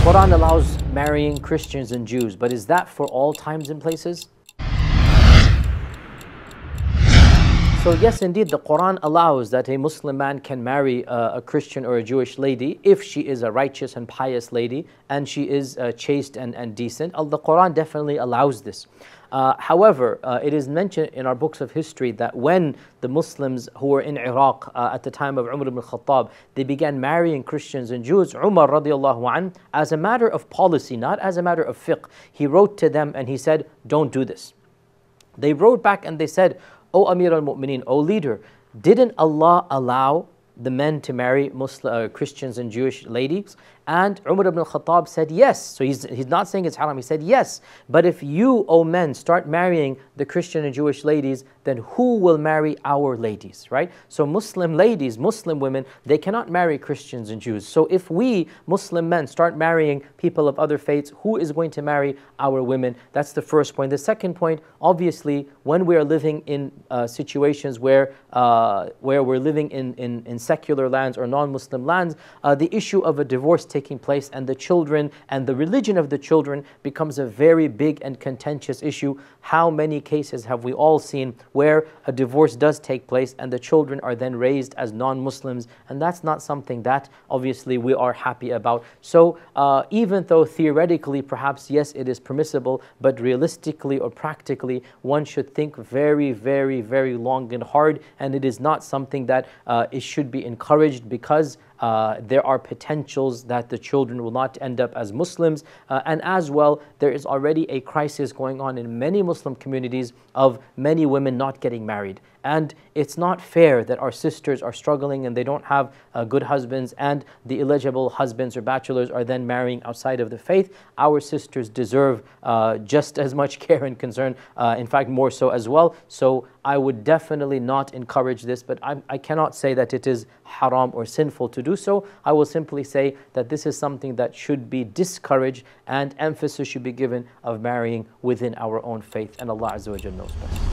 Qur'an allows marrying Christians and Jews, but is that for all times and places? So yes, indeed, the Qur'an allows that a Muslim man can marry a Christian or a Jewish lady if she is a righteous and pious lady and she is chaste and decent. The Qur'an definitely allows this. However, it is mentioned in our books of history that when the Muslims who were in Iraq at the time of Umar ibn Khattab, they began marrying Christians and Jews, Umar radiallahu anh, as a matter of policy, not as a matter of fiqh, he wrote to them and he said, don't do this. They wrote back and they said, O Amir al-Mu'mineen, O leader, didn't Allah allow the men to marry Christians and Jewish ladies? And Umar ibn Khattab said yes. So he's not saying it's haram, he said yes. But if you, O men, start marrying the Christian and Jewish ladies, then who will marry our ladies, right? So Muslim ladies, Muslim women, they cannot marry Christians and Jews. So if we, Muslim men, start marrying people of other faiths, who is going to marry our women? That's the first point. The second point, obviously, when we are living in situations where we're living in secular lands or non-Muslim lands, the issue of a divorce taking place and the children and the religion of the children becomes a very big and contentious issue. How many cases have we all seen where a divorce does take place and the children are then raised as non-Muslims, and that's not something that obviously we are happy about. So even though theoretically perhaps yes it is permissible, but realistically or practically one should think very, very, very long and hard, and it is not something that it should be encouraged, because there are potentials that the children will not end up as Muslims, and as well there is already a crisis going on in many Muslim communities of many women not getting married. And it's not fair that our sisters are struggling and they don't have good husbands, and the eligible husbands or bachelors are then marrying outside of the faith. Our sisters deserve just as much care and concern, in fact more so as well. So I would definitely not encourage this, but I cannot say that it is haram or sinful to do so. I will simply say that this is something that should be discouraged, and emphasis should be given of marrying within our own faith, and Allah Azza wa Jalla knows best.